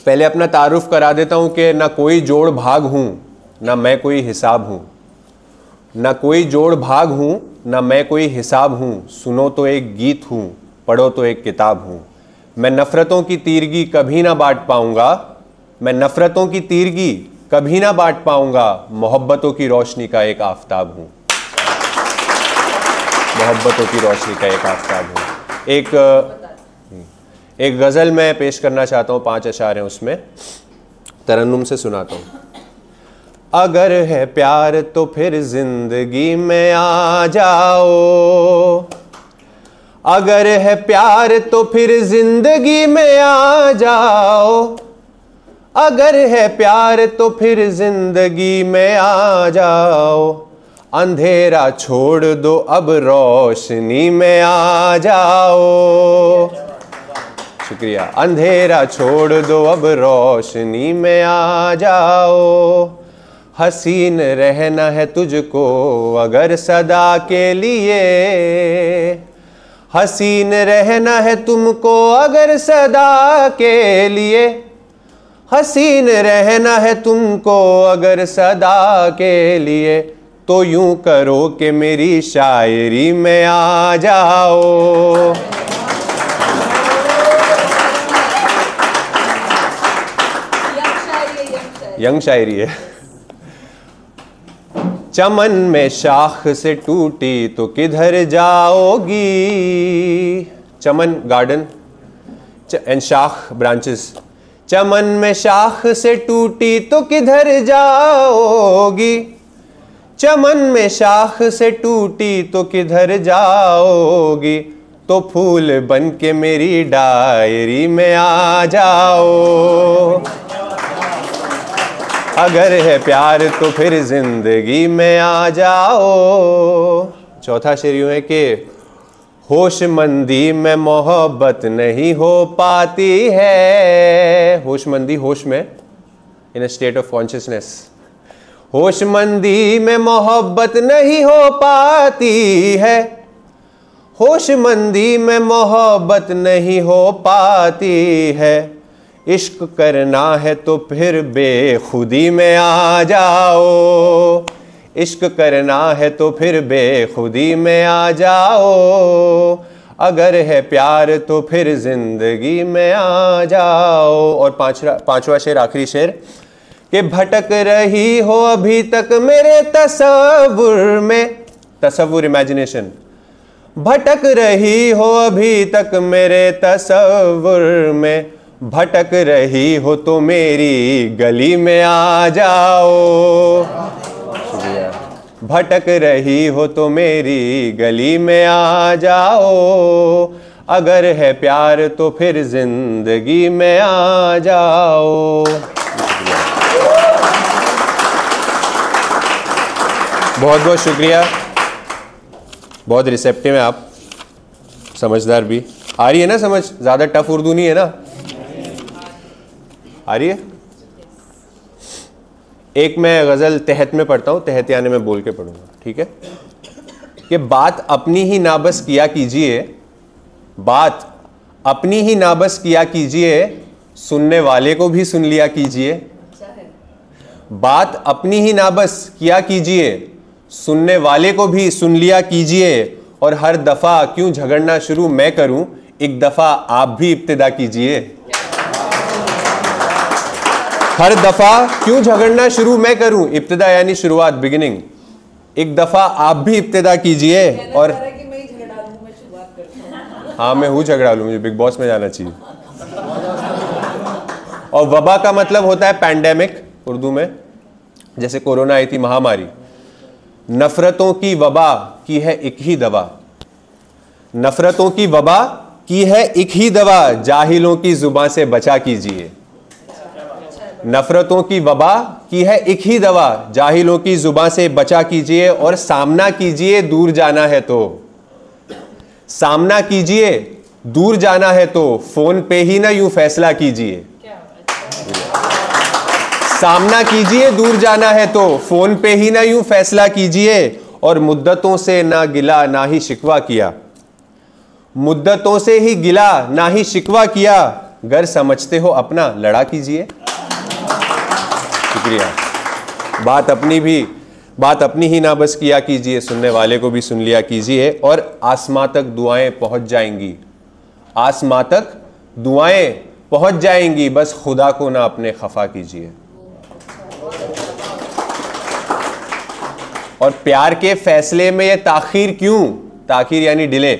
पहले अपना तारुफ करा देता हूं कि ना कोई जोड़ भाग हूं ना मैं कोई हिसाब हूं। ना कोई जोड़ भाग हूं ना मैं कोई हिसाब हूं। सुनो तो एक गीत हूं, पढ़ो तो एक किताब हूं। मैं नफरतों की तीरगी कभी ना बांट पाऊंगा। मैं नफरतों की तीरगी कभी ना बांट पाऊंगा। मोहब्बतों की रोशनी का एक आफताब हूं। मोहब्बतों की रोशनी का एक आफताब हूं। एक गज़ल मैं पेश करना चाहता हूँ, 5 अशार हैं उसमें, तरन्नुम से सुनाता हूँ। अगर है प्यार तो फिर जिंदगी में आ जाओ। अगर है प्यार तो फिर जिंदगी में आ जाओ। अगर है प्यार तो फिर जिंदगी में आ जाओ। अंधेरा छोड़ दो अब रोशनी में आ जाओ। शुक्रिया। अंधेरा छोड़ दो अब रोशनी में आ जाओ। हसीन रहना है तुझको अगर सदा के लिए। हसीन रहना है तुमको अगर सदा के लिए। हसीन रहना है तुमको अगर सदा के लिए। तो यूं करो कि मेरी शायरी में आ जाओ। यंग शायरी है। चमन में शाख से टूटी तो किधर जाओगी। चमन गार्डन एंड शाख ब्रांचेस। चमन में शाख से टूटी तो किधर जाओगी। चमन में शाख से टूटी तो किधर जाओगी। तो फूल बन के मेरी डायरी में आ जाओ। अगर है प्यार तो फिर जिंदगी में आ जाओ। चौथा शेर यूं है कि होशमंदी में मोहब्बत नहीं हो पाती है। होशमंदी, होश में, इन अ स्टेट ऑफ कॉन्शियसनेस। होशमंदी में मोहब्बत नहीं हो पाती है। होशमंदी में मोहब्बत नहीं हो पाती है। इश्क करना है तो फिर बेखुदी में आ जाओ। इश्क करना है तो फिर बेखुदी में आ जाओ। अगर है प्यार तो फिर जिंदगी में आ जाओ। और पांचवा शेर, आखिरी शेर, कि भटक रही हो अभी तक मेरे तसव्वुर में। तसव्वुर, इमेजिनेशन। भटक रही हो अभी तक मेरे तसव्वुर में। भटक रही हो तो मेरी गली में आ जाओ। शुक्रिया। भटक रही हो तो मेरी गली में आ जाओ। अगर है प्यार तो फिर जिंदगी में आ जाओ। बहुत बहुत शुक्रिया। बहुत रिसेप्टिव हैं आप, समझदार भी। आ रही है ना समझ? ज़्यादा टफ उर्दू नहीं है ना? आ रही है? एक मैं गज़ल तहत में पढ़ता हूँ, तहत यानी मैं बोल के पढ़ूंगा, ठीक है? कि बात अपनी ही नाबस किया कीजिए। बात अपनी ही नाबस किया कीजिए। सुनने वाले को भी सुन लिया कीजिए। बात अपनी ही नाबस किया कीजिए। सुनने वाले को भी सुन लिया कीजिए। और हर दफ़ा क्यों झगड़ना शुरू मैं करूं, एक दफ़ा आप भी इब्तिदा कीजिए। हर दफ़ा क्यों झगड़ना शुरू मैं करूं, इब्तिदा यानी शुरुआत, बिगिनिंग। एक दफ़ा आप भी इब्तिदा कीजिए। और हाँ, मैं हूँ झगड़ालू, मुझे बिग बॉस में जाना चाहिए। और वबा का मतलब होता है पैंडेमिक उर्दू में, जैसे कोरोना आई थी, महामारी। नफरतों की वबा की है एक ही दवा। नफरतों की वबा की है एक ही दवा। जाहिलों की जुबान से बचा कीजिए। नफरतों की वबा की है एक ही दवा। जाहिलों की जुबान से बचा कीजिए। और सामना कीजिए दूर जाना है तो। सामना कीजिए दूर जाना है तो। फोन पे ही ना यूं फैसला कीजिए। सामना कीजिए दूर जाना है तो। फोन पे ही ना यूं फैसला कीजिए। और मुद्दतों से ना गिला ना ही शिकवा किया। मुद्दतों से ही गिला ना ही शिकवा किया। गर समझते हो अपना लड़ा कीजिए। शुक्रिया। बात अपनी ही ना बस किया कीजिए, सुनने वाले को भी सुन लिया कीजिए। और आसमां तक दुआएं पहुंच जाएंगी, आसमां तक दुआएं पहुंच जाएंगी, बस खुदा को ना अपने खफा कीजिए। और प्यार के फैसले में ये ताखीर क्यों, ताखीर यानी डिले,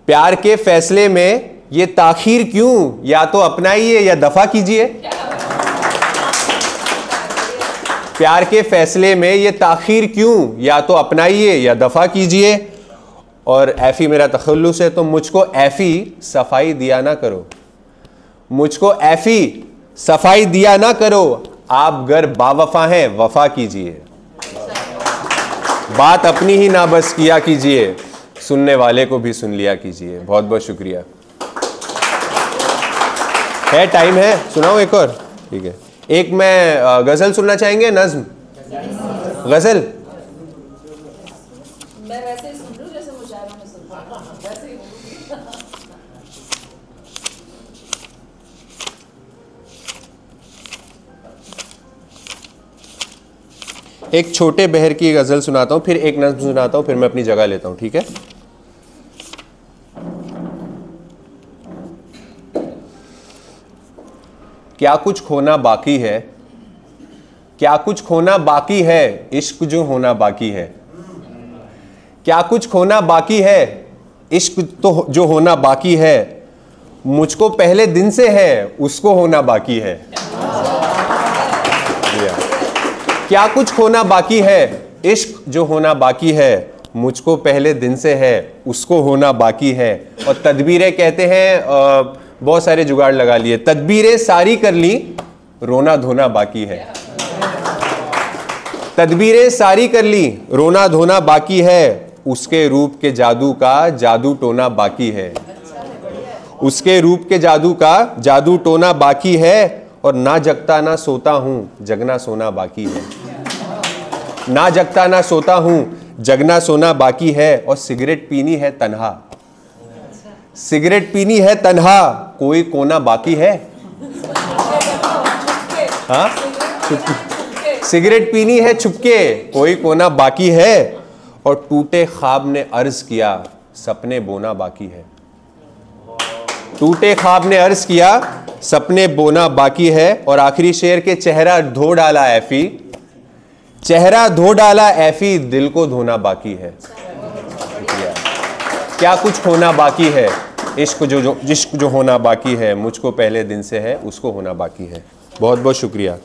प्यार के फैसले में ये ताखीर क्यों, या तो अपनाइए या दफा कीजिए। प्यार के फैसले में ये ताखीर क्यों, या तो अपनाइए या दफा कीजिए। और ऐफी मेरा तखल्लुस है, तो मुझको ऐफी सफाई दिया ना करो, मुझको ऐफी सफाई दिया ना करो। आप गर बावफा हैं वफा कीजिए। बात अपनी ही ना बस किया कीजिए, सुनने वाले को भी सुन लिया कीजिए। बहुत बहुत शुक्रिया। है टाइम है, सुनाओ एक और? ठीक है, एक मैं गजल सुनना चाहेंगे, नज्म गजल। मैं वैसे ही सुन लूं जैसे मुशायरों में सुनता हूं, वैसे ही। एक छोटे बहर की गजल सुनाता हूं, फिर एक नज्म सुनाता हूं, फिर मैं अपनी जगह लेता हूं, ठीक है? क्या कुछ खोना बाकी है, क्या कुछ खोना बाकी है, इश्क जो होना बाकी है। क्या कुछ खोना बाकी है, इश्क तो जो होना बाकी है, मुझको पहले दिन से है, उसको होना बाकी है। क्या कुछ खोना बाकी है, इश्क जो होना बाकी है, मुझको पहले दिन से है, उसको होना बाकी है। और तदबीरें कहते हैं, बहुत सारे जुगाड़ लगा लिए, तदबीरें सारी कर ली, रोना धोना बाकी है। तदबीरें सारी कर ली, रोना धोना बाकी है, उसके रूप के जादू का जादू टोना बाकी है। उसके रूप के जादू का जादू टोना बाकी है। और ना जगता ना सोता हूं, जगना सोना बाकी है। ना जगता ना सोता हूं, जगना सोना बाकी है। और सिगरेट पीनी है तन्हा, सिगरेट पीनी है तन्हा, कोई कोना बाकी है। हाँ, सिगरेट पीनी है छुपके, कोई कोना बाकी है। और टूटे ख्वाब ने अर्ज किया, सपने बोना बाकी है। टूटे ख्वाब ने अर्ज किया, सपने बोना बाकी है। और आखिरी शेर के चेहरा धो डाला ऐफी, चेहरा धो डाला ऐफी, दिल को धोना बाकी है। क्या कुछ खोना बाकी है, इश्क जो होना बाकी है, मुझको पहले दिन से है, उसको होना बाकी है। बहुत बहुत शुक्रिया।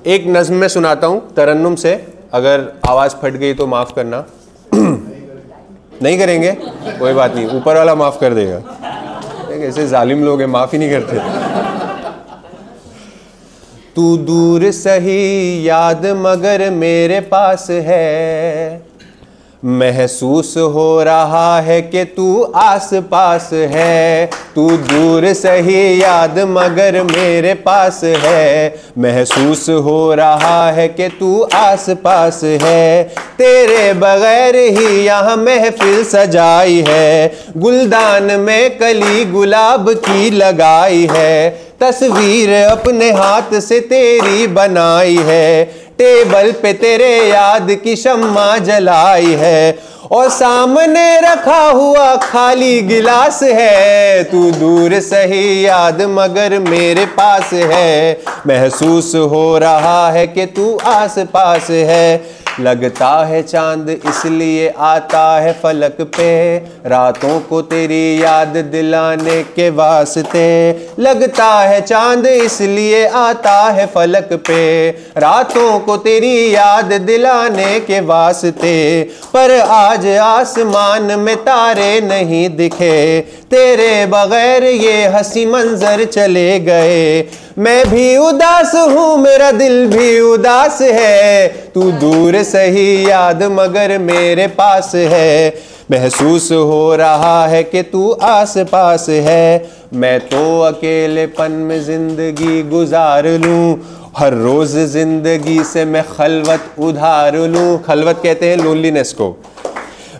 एक नज्म में सुनाता हूं तरन्नुम से, अगर आवाज फट गई तो माफ करना। नहीं करेंगे कोई बात नहीं, ऊपर वाला माफ कर देगा। ऐसे जालिम लोग हैं, माफ ही नहीं करते। तू दूर सही याद मगर मेरे पास है, महसूस हो रहा है कि तू आस पास है। तू दूर सही याद मगर मेरे पास है, महसूस हो रहा है कि तू आस पास है। तेरे बगैर ही यहाँ महफिल सजाई है, गुलदान में कली गुलाब की लगाई है। तस्वीर अपने हाथ से तेरी बनाई है, टेबल पे तेरे याद की शम्मा जलाई है। और सामने रखा हुआ खाली गिलास है। तू दूर सही याद मगर मेरे पास है, महसूस हो रहा है कि तू आस पास है। लगता है चांद इसलिए आता है फलक पे, रातों को तेरी याद दिलाने के वास्ते। लगता है चांद इसलिए आता है फलक पे, रातों को तेरी याद दिलाने के वास्ते। पर आज आसमान में तारे नहीं दिखे, तेरे बगैर ये हंसी मंजर चले गए। मैं भी उदास हूँ, मेरा दिल भी उदास है। तू दूर सही याद मगर मेरे पास है, महसूस हो रहा है कि तू आस पास है। मैं तो अकेलेपन में जिंदगी गुजार लूँ, हर रोज जिंदगी से मैं खलवत उधार लूँ। खलवत कहते हैं लोनलीनेस को।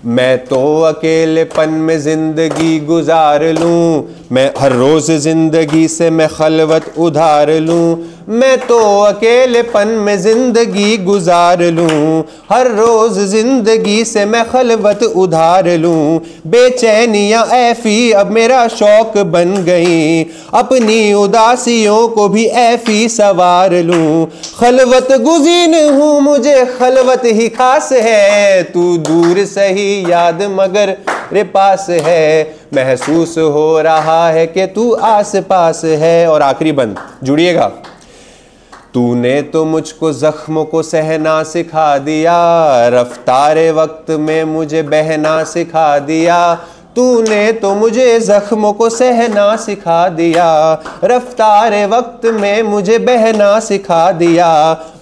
मैं तो अकेलेपन में ज़िंदगी गुजार लूँ, मैं हर रोज़ ज़िंदगी से मैं खलवत उधार लूँ। मैं तो अकेलेपन में ज़िंदगी गुजार लूँ, हर रोज़ ज़िंदगी से मैं खलवत उधार लूँ। बेचैनियाँ ऐफ़ी अब मेरा शौक़ बन गई, अपनी उदासियों को भी ऐफ़ी सवार लूँ। खलवत गुज़ीन हूँ, मुझे खलवत ही खास है, तू दूर सही याद मगर रे पास है। महसूस हो रहा है कि तू आस पास है। और आखिरी बंद, जुड़िएगा। तूने तो मुझको ज़ख्मों को सहना सिखा दिया, रफ्तारे वक्त में मुझे बहना सिखा दिया। तूने तो मुझे ज़ख्मों को सहना सिखा दिया, रफ्तारे वक्त में मुझे बहना सिखा दिया।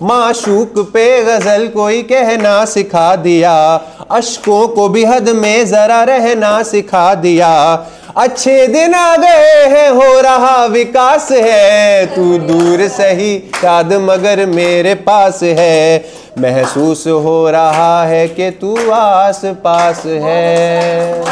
माशूक पे गज़ल कोई कहना सिखा दिया, अश्कों को भी हद में ज़रा रहना सिखा दिया। अच्छे दिन आ गए हैं, हो रहा विकास है, तू दूर सही याद मगर मेरे पास है। महसूस हो रहा है कि तू आस पास है।